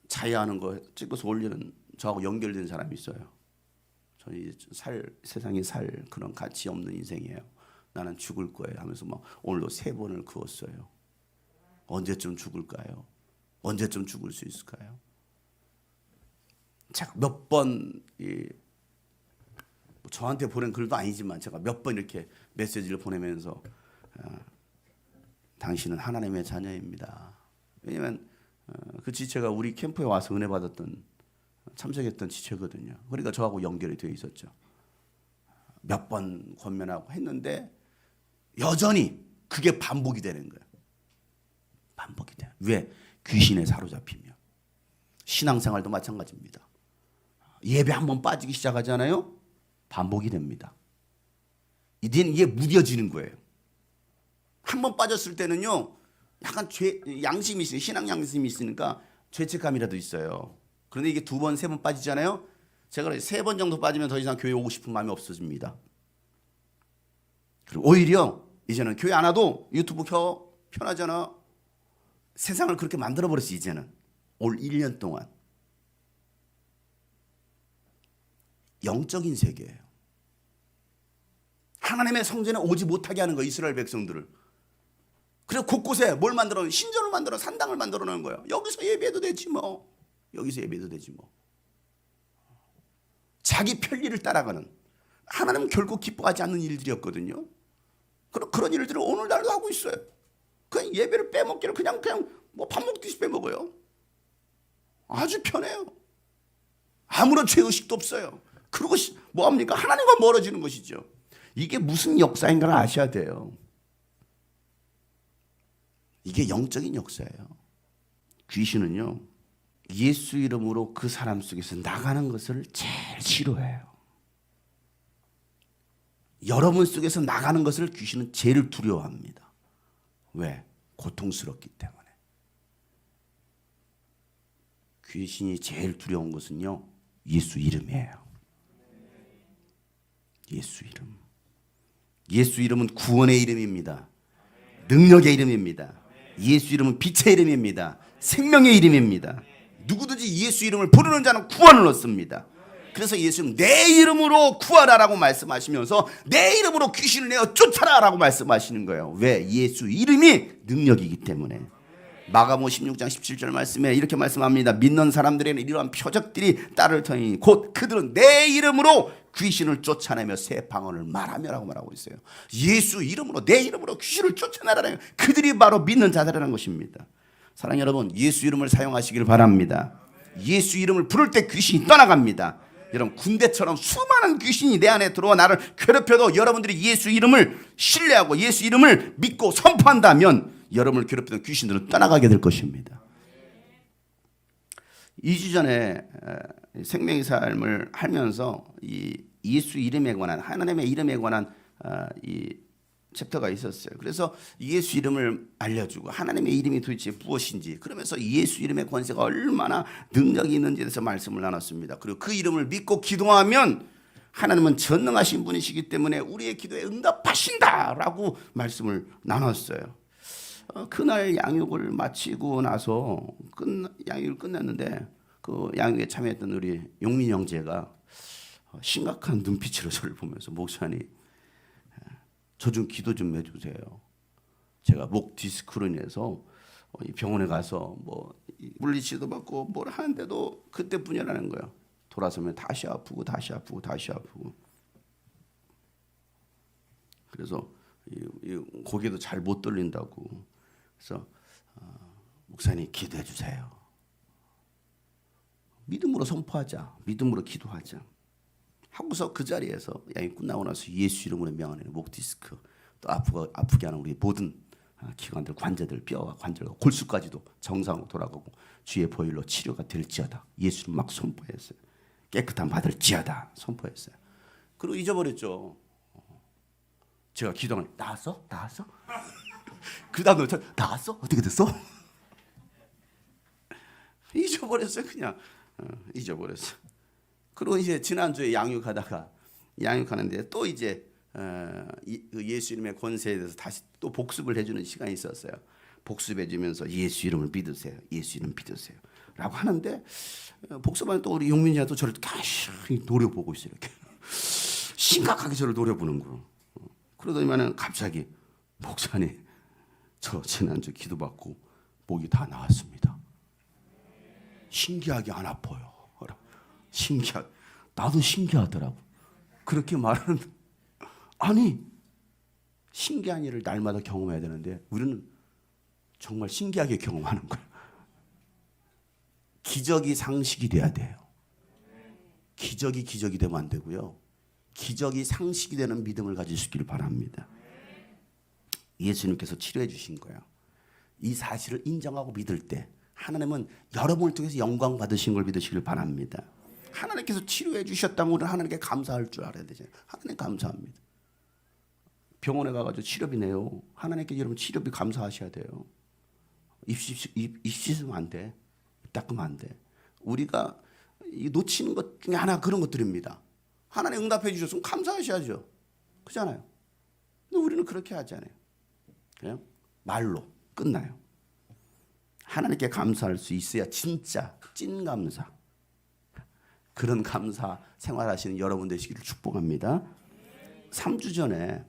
자해하는 거 찍어서 올리는 저하고 연결된 사람이 있어요. 저는 이제 세상에 살 그런 가치 없는 인생이에요. 나는 죽을 거예요 하면서 막 오늘도 3번을 그었어요. 언제쯤 죽을까요? 언제쯤 죽을 수 있을까요? 제가 몇 번 저한테 보낸 글도 아니지만 제가 몇 번 이렇게 메시지를 보내면서 당신은 하나님의 자녀입니다. 왜냐하면 그 지체가 우리 캠프에 와서 은혜 받았던, 참석했던 지체거든요. 그러니까 저하고 연결이 되어 있었죠. 몇 번 권면하고 했는데 여전히 그게 반복이 되는 거예요. 반복이 돼요. 왜? 귀신에 사로잡히면. 신앙생활도 마찬가지입니다. 예배 한번 빠지기 시작하잖아요. 반복이 됩니다. 이제는 이게 무뎌지는 거예요. 한번 빠졌을 때는요, 약간 양심이 있어요. 신앙 양심이 있으니까 죄책감이라도 있어요. 그런데 이게 2번, 3번 빠지잖아요. 제가 3번 정도 빠지면 더 이상 교회 오고 싶은 마음이 없어집니다. 그리고 오히려 이제는 교회 안 와도 유튜브 켜, 편하잖아. 세상을 그렇게 만들어버렸어. 이제는 올 1년 동안 영적인 세계예요. 하나님의 성전에 오지 못하게 하는 거예요. 이스라엘 백성들을. 그래서 곳곳에 뭘 만들어? 신전을 만들어, 산당을 만들어 놓은 거예요. 여기서 예배도 되지 뭐. 여기서 예배도 되지 뭐. 자기 편리를 따라가는, 하나님은 결코 기뻐하지 않는 일들이었거든요. 그런 일들을 오늘날도 하고 있어요. 그냥 예배를 빼먹기를 그냥 뭐 밥 먹듯이 빼먹어요. 아주 편해요. 아무런 죄의식도 없어요. 그리고 뭐합니까? 하나님과 멀어지는 것이죠. 이게 무슨 역사인가를 아셔야 돼요. 이게 영적인 역사예요. 귀신은요, 예수 이름으로 그 사람 속에서 나가는 것을 제일 싫어해요. 여러분 속에서 나가는 것을 귀신은 제일 두려워합니다. 왜? 고통스럽기 때문에. 귀신이 제일 두려운 것은요, 예수 이름이에요. 예수 이름. 예수 이름은 구원의 이름입니다. 능력의 이름입니다. 예수 이름은 빛의 이름입니다. 생명의 이름입니다. 누구든지 예수 이름을 부르는 자는 구원을 얻습니다. 그래서 예수님 내 이름으로 구하라라고 말씀하시면서 내 이름으로 귀신을 내어 쫓아라라고 말씀하시는 거예요. 왜? 예수 이름이 능력이기 때문에. 마가복음 16장 17절 말씀에 이렇게 말씀합니다. 믿는 사람들에게는 이러한 표적들이 따를 터이니 곧 그들은 내 이름으로 귀신을 쫓아내며 새 방언을 말하며라고 말하고 있어요. 예수 이름으로, 내 이름으로 귀신을 쫓아내라는, 그들이 바로 믿는 자들이라는 것입니다. 사랑하는 여러분, 예수 이름을 사용하시길 바랍니다. 예수 이름을 부를 때 귀신이 떠나갑니다. 여러분, 군대처럼 수많은 귀신이 내 안에 들어와 나를 괴롭혀도 여러분들이 예수 이름을 신뢰하고 예수 이름을 믿고 선포한다면 여러분을 괴롭히던 귀신들은 떠나가게 될 것입니다. 2주 전에 생명의 삶을 하면서 이 예수 이름에 관한, 하나님의 이름에 관한 이 챕터가 있었어요. 그래서 예수 이름을 알려주고 하나님의 이름이 도대체 무엇인지, 그러면서 예수 이름의 권세가 얼마나 능력이 있는지에 대해서 말씀을 나눴습니다. 그리고 그 이름을 믿고 기도하면 하나님은 전능하신 분이시기 때문에 우리의 기도에 응답하신다라고 말씀을 나눴어요. 그날 양육을 마치고 나서 양육을 끝냈는데 그 양육에 참여했던 우리 용민 형제가 심각한 눈빛으로 저를 보면서 목사님, 저 좀 기도 좀 해주세요. 제가 목 디스크로 인해서 병원에 가서 뭐 물리치료도 받고 뭘 하는데도 그때뿐이라는 거예요. 돌아서면 다시 아프고 다시 아프고 다시 아프고. 그래서 고개도 잘 못 돌린다고. 그래서 목사님 기도해 주세요. 믿음으로 선포하자. 믿음으로 기도하자. 하고서 그 자리에서 양이 끝나고 나서 예수 이름으로 명하는 목 디스크, 또 아프게 하는 우리 모든 기관들, 관제들, 뼈와 관절과 골수까지도 정상으로 돌아가고 주의 보혈로 치료가 될지어다. 예수 이름 막 선포했어요. 깨끗함 받을지어다 선포했어요. 그리고 잊어버렸죠. 제가 기도하면 나았어? 나았어? 그 다음에 나았어? 어떻게 됐어? 잊어버렸어요. 그냥 잊어버렸어요. 그리고 이제 지난주에 양육하는데 또 이제 예수 이름의 권세에 대해서 다시 또 복습을 해주는 시간이 있었어요. 복습해주면서 예수 이름을 믿으세요. 예수 이름 믿으세요. 라고 하는데 복습하는 또 우리 용민이가 또 저를 가만히 노려보고 있어요. 이렇게 심각하게 저를 노려보는 거예요. 그러더니만은 갑자기 목사님, 저 지난주 기도받고 목이 다 나았습니다. 신기하게 안 아파요. 나도 신기하더라고. 그렇게 말하는, 아니 신기한 일을 날마다 경험해야 되는데 우리는 정말 신기하게 경험하는 거예요. 기적이 상식이 돼야 돼요. 기적이 되면 안 되고요. 기적이 상식이 되는 믿음을 가지시기를 바랍니다. 예수님께서 치료해 주신 거예요. 이 사실을 인정하고 믿을 때 하나님은 여러분을 통해서 영광 받으신 걸 믿으시길 바랍니다. 하나님께서 치료해 주셨다면 우리는 하나님께 감사할 줄 알아야 되잖아요. 하나님 감사합니다. 병원에 가가지고 치료비네요. 하나님께 여러분 치료비 감사하셔야 돼요. 입 씻으면 안 돼. 입 닦으면 안 돼. 우리가 놓치는 것 중에 하나 그런 것들입니다. 하나님 응답해 주셨으면 감사하셔야죠. 그렇잖아요. 근데 우리는 그렇게 하지 않아요. 그냥 말로 끝나요. 하나님께 감사할 수 있어야 진짜 찐 감사. 그런 감사 생활하시는 여러분 되시기를 축복합니다. 3주 전에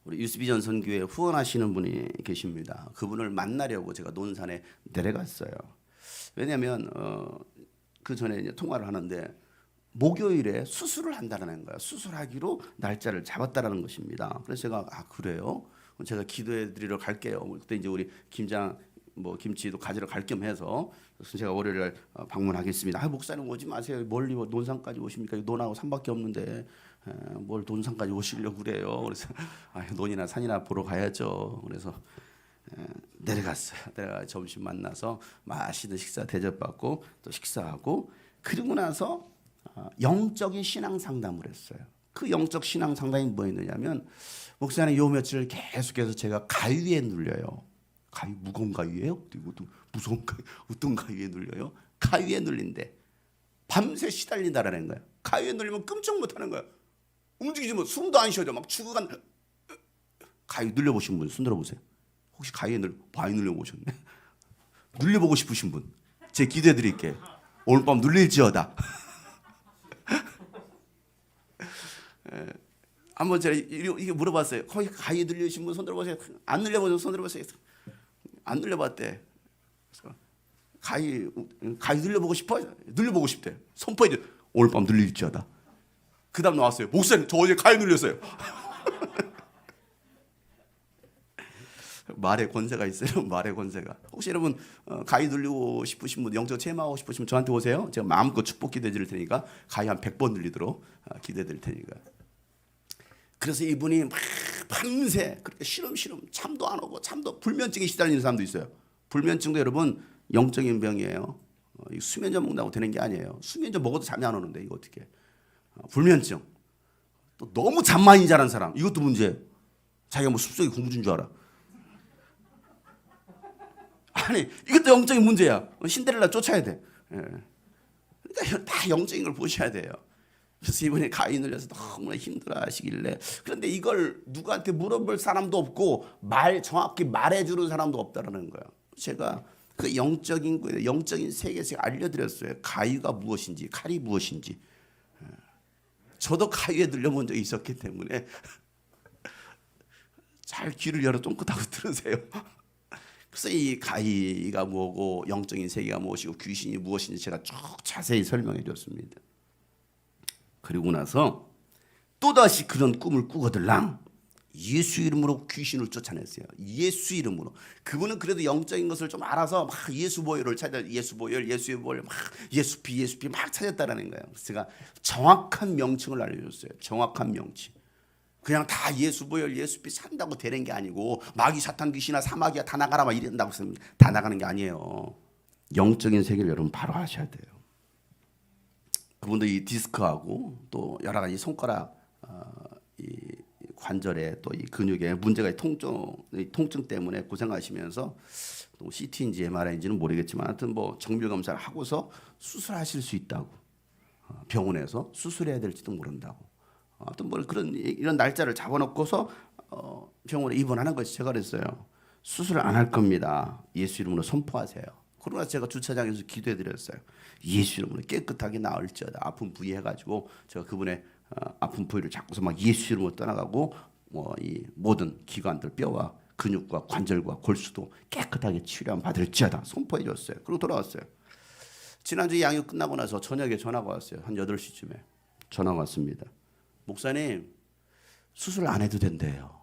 우리 유스비전 선교회 후원하시는 분이 계십니다. 그분을 만나려고 제가 논산에 내려갔어요. 왜냐하면 그 전에 이제 통화를 하는데 목요일에 수술을 한다는 거예요. 수술하기로 날짜를 잡았다는 것입니다. 그래서 제가 그래요? 제가 기도해 드리러 갈게요. 그때 이제 우리 김치도 가지러 갈 겸 해서 그래서 제가 월요일에 방문하겠습니다. 목사님 오지 마세요. 멀리 논산까지 오십니까? 논하고 산밖에 없는데 뭘 논산까지 오시려고 그래요. 그래서 논이나 산이나 보러 가야죠. 그래서 내려갔어요. 내가 점심 만나서 맛있는 식사 대접받고 또 식사하고 그리고 나서 영적인 신앙 상담을 했어요. 그 영적 신앙 상담이 뭐였느냐면 목사님 요 며칠 계속해서 제가 가위에 눌려요. 가위 무거운 가위예요? 이것도 무서운 가위 어떤 가위에 눌려요? 가위에 눌린데 밤새 시달린다라는 거예요. 가위에 눌리면 끔찍 못하는 거예요. 움직이지 못, 숨도 안 쉬어져. 막 죽어간. 가위 눌려보신 분 손 들어보세요. 혹시 가위에 많이 눌려보셨네? 눌려보고 싶으신 분, 제 기도해 드릴게. 오늘 밤 눌릴지어다. 한번 제가 이게 물어봤어요. 거기 가위에 눌리신 분 손 들어보세요. 안 눌려보신 분 손 들어보세요. 안 눌려봤대. 가위 눌려보고 싶어? 눌려보고 싶대. 선포해 줘. 오늘 밤 눌릴지어다. 그 다음 나왔어요. 목사님 저 어제 가위 눌렸어요. 말의 권세가 있어요. 말의 권세가. 혹시 여러분 가위 눌리고 싶으신 분, 영적 체험하고 싶으시면 저한테 오세요. 제가 마음껏 축복 기도해 드릴 테니까 가위 한 100번 눌리도록 기도해 드릴 테니까. 그래서 이분이 막 밤새 그렇게 시름시름 잠도 안 오고 잠도 불면증에 시달리는 사람도 있어요. 불면증도 여러분 영적인 병이에요. 수면제 먹는다고 되는 게 아니에요. 수면제 먹어도 잠이 안 오는데 이거 어떻게? 불면증. 또 너무 잠 많이 자는 사람 이것도 문제예요. 자기가 뭐 숲속에 공주인 줄 알아. 아니 이것도 영적인 문제야. 신데렐라 쫓아야 돼. 그러니까 다 영적인 걸 보셔야 돼요. 그래서 이번에 가위 눌려서 너무나 힘들어하시길래 그런데 이걸 누구한테 물어볼 사람도 없고 정확히 말해주는 사람도 없다라는 거예요. 제가 그 영적인 세계에서 알려드렸어요. 가위가 무엇인지 칼이 무엇인지. 저도 가위에 눌려본 적이 있었기 때문에 잘 귀를 열어 쫑긋하고 들으세요. 그래서 이 가위가 뭐고 영적인 세계가 무엇이고 귀신이 무엇인지 제가 쭉 자세히 설명해 줬습니다. 그리고 나서 또다시 그런 꿈을 꾸거들랑 예수 이름으로 귀신을 쫓아냈어요. 예수 이름으로. 그분은 그래도 영적인 것을 좀 알아서 막 예수 보혈을 찾아 예수 보혈, 예수의 보혈 막 예수피 막 찾았다라는 거예요. 그래서 제가 정확한 명칭을 알려줬어요. 정확한 명칭. 그냥 다 예수 보혈, 예수피 산다고 되는 게 아니고 마귀 사탄 귀신아 사마귀야 다 나가라 막 이런다고 해서 다 나가는 게 아니에요. 영적인 세계를 여러분 바로 하셔야 돼요. 그분도 이 디스크하고 또 여러 가지 손가락 이 관절에 또 이 근육에 문제가 통증 때문에 고생하시면서 또 CT인지 MRI인지는 모르겠지만 하여튼 뭐 정밀 검사를 하고서 수술하실 수 있다고 병원에서 수술해야 될지도 모른다고 하여튼 뭐 그런 이런 날짜를 잡아놓고서 병원에 입원하는 것이 제가 그랬어요. 수술을 안 할 겁니다. 예수 이름으로 선포하세요. 그러나 제가 주차장에서 기도해 드렸어요. 예수 이름으로 깨끗하게 나을지어다. 아픈 부위 해가지고 제가 그분의 아픈 부위를 잡고서 막 예수 이름으로 떠나가고 뭐 이 모든 기관들 뼈와 근육과 관절과 골수도 깨끗하게 치료함 받을지어다 선포해 줬어요. 그리고 돌아왔어요. 지난주 양육 끝나고 나서 저녁에 전화가 왔어요. 한 8시쯤에 전화가 왔습니다. 목사님 수술 안 해도 된대요.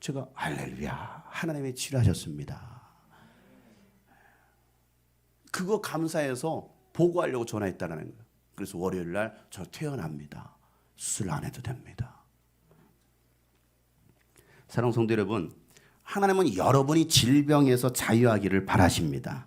제가 할렐루야 하나님이 치료하셨습니다. 그거 감사해서 보고하려고 전화했다는 거예요. 그래서 월요일 날 저 퇴원합니다. 수술 안 해도 됩니다. 사랑하는 성도 여러분, 하나님은 여러분이 질병에서 자유하기를 바라십니다.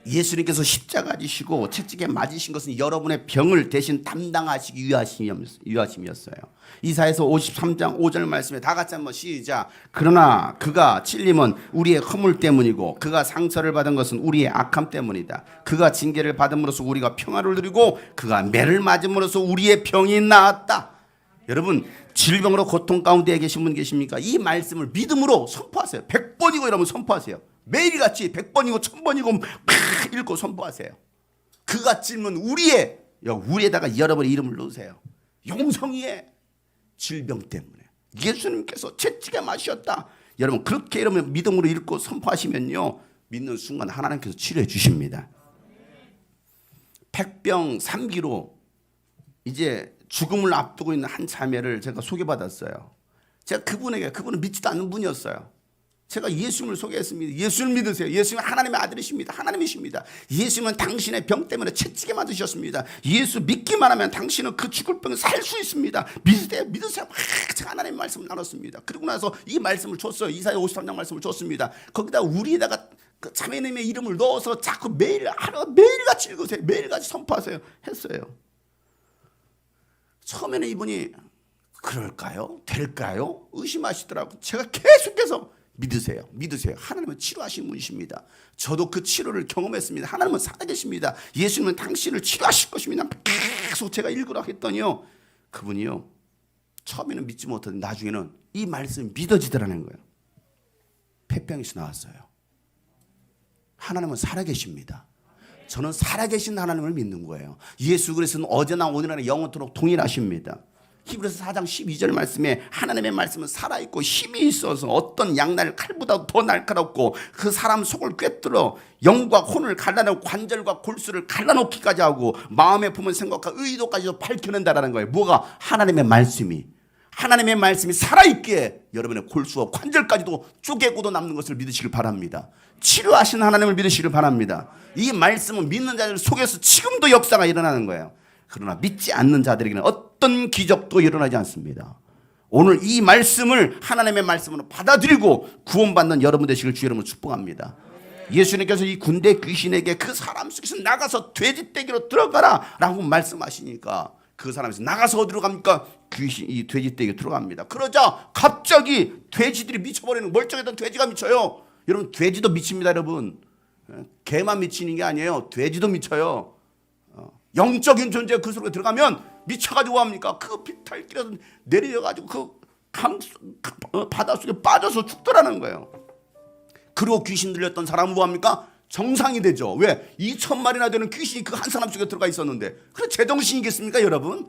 예수님께서 십자가 지시고 채찍에 맞으신 것은 여러분의 병을 대신 담당하시기 위하심이었어요. 이사야서 53장 5절 말씀에 다 같이 한번 시작. 그러나 그가 찔림은 우리의 허물 때문이고 그가 상처를 받은 것은 우리의 악함 때문이다. 그가 징계를 받음으로써 우리가 평화를 누리고 그가 매를 맞음으로써 우리의 병이 나았다. 여러분, 질병으로 고통 가운데 계신 분 계십니까? 이 말씀을 믿음으로 선포하세요. 100번이고 여러분 선포하세요. 매일같이 100번이고 1000번이고 막 읽고 선포하세요. 그가 찔면 우리에다가 여러분의 이름을 넣으세요. 용성이의 질병 때문에 예수님께서 채찍에 맞으셨다. 여러분 그렇게 여러분 믿음으로 읽고 선포하시면요, 믿는 순간 하나님께서 치료해 주십니다. 백병삼기로 이제 죽음을 앞두고 있는 한 자매를 제가 소개받았어요. 제가 그분은 믿지도 않는 분이었어요. 제가 예수님을 소개했습니다. 예수를 믿으세요. 예수님은 하나님의 아들이십니다. 하나님이십니다. 예수님은 당신의 병 때문에 채찍에 맞으셨습니다. 예수 믿기만 하면 당신은 그 죽을 병을 살 수 있습니다. 믿으세요. 제가 하나님의 말씀을 나눴습니다. 그리고 나서 이 말씀을 줬어요. 이사야 53장 말씀을 줬습니다. 거기다 우리에다가 그 자매님의 이름을 넣어서 자꾸 매일같이 읽으세요. 매일같이 선포하세요. 했어요. 처음에는 이분이 그럴까요? 될까요? 의심하시더라고요. 제가 계속해서 믿으세요. 하나님은 치료하신 분이십니다. 저도 그 치료를 경험했습니다. 하나님은 살아계십니다. 예수님은 당신을 치료하실 것입니다. 계속 제가 읽으라고 했더니요, 그분이요, 처음에는 믿지 못하던 나중에는 이 말씀이 믿어지더라는 거예요. 폐병에서 나왔어요. 하나님은 살아계십니다. 저는 살아계신 하나님을 믿는 거예요. 예수 그리스도는 어제나 오늘이나 영원토록 동일하십니다. 히브리서 4장 12절 말씀에 하나님의 말씀은 살아있고 힘이 있어서 어떤 양날 칼보다 더 날카롭고 그 사람 속을 꿰뚫어 영과 혼을 갈라내고 관절과 골수를 갈라놓기까지 하고 마음에 품은 생각과 의도까지도 밝혀낸다라는 거예요. 뭐가? 하나님의 말씀이 살아있기에 여러분의 골수와 관절까지도 쪼개고도 남는 것을 믿으시길 바랍니다. 치료하신 하나님을 믿으시길 바랍니다. 이 말씀은 믿는 자들 속에서 지금도 역사가 일어나는 거예요. 그러나 믿지 않는 자들에게는 어떤 기적도 일어나지 않습니다. 오늘 이 말씀을 하나님의 말씀으로 받아들이고 구원받는 여러분 되시길 주 여러분을 축복합니다. 예수님께서 이 군대 귀신에게 그 사람 속에서 나가서 돼지떼기로 들어가라 라고 말씀하시니까 그 사람에서 나가서 어디로 갑니까? 이 돼지떼기로 들어갑니다. 그러자 갑자기 돼지들이 미쳐버리는, 멀쩡했던 돼지가 미쳐요. 여러분 돼지도 미칩니다. 여러분 개만 미치는 게 아니에요. 돼지도 미쳐요. 영적인 존재가 그 속에 들어가면 미쳐가지고 뭐합니까? 그 비탈길에서 내려가지고 그 바닷속에 빠져서 죽더라는 거예요. 그리고 귀신 들렸던 사람은 뭐합니까? 정상이 되죠. 왜? 2000마리나 되는 귀신이 그 한 사람 속에 들어가 있었는데 그래 제정신이겠습니까 여러분?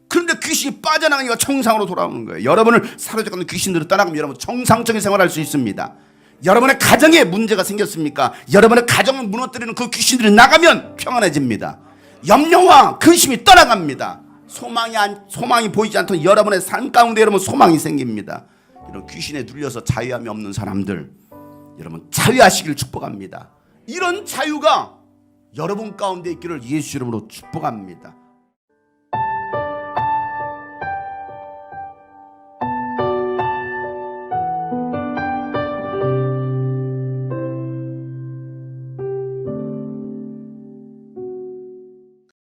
그런데 귀신이 빠져나가니까 정상으로 돌아오는 거예요. 여러분을 사로잡는 귀신들을 떠나가면 여러분 정상적인 생활을 할 수 있습니다. 여러분의 가정에 문제가 생겼습니까? 여러분의 가정을 무너뜨리는 그 귀신들이 나가면 평안해집니다. 염려와 근심이 떠나갑니다. 소망이 보이지 않던 여러분의 삶 가운데 여러분 소망이 생깁니다. 이런 귀신에 눌려서 자유함이 없는 사람들 여러분 자유하시길 축복합니다. 이런 자유가 여러분 가운데 있기를 예수 이름으로 축복합니다.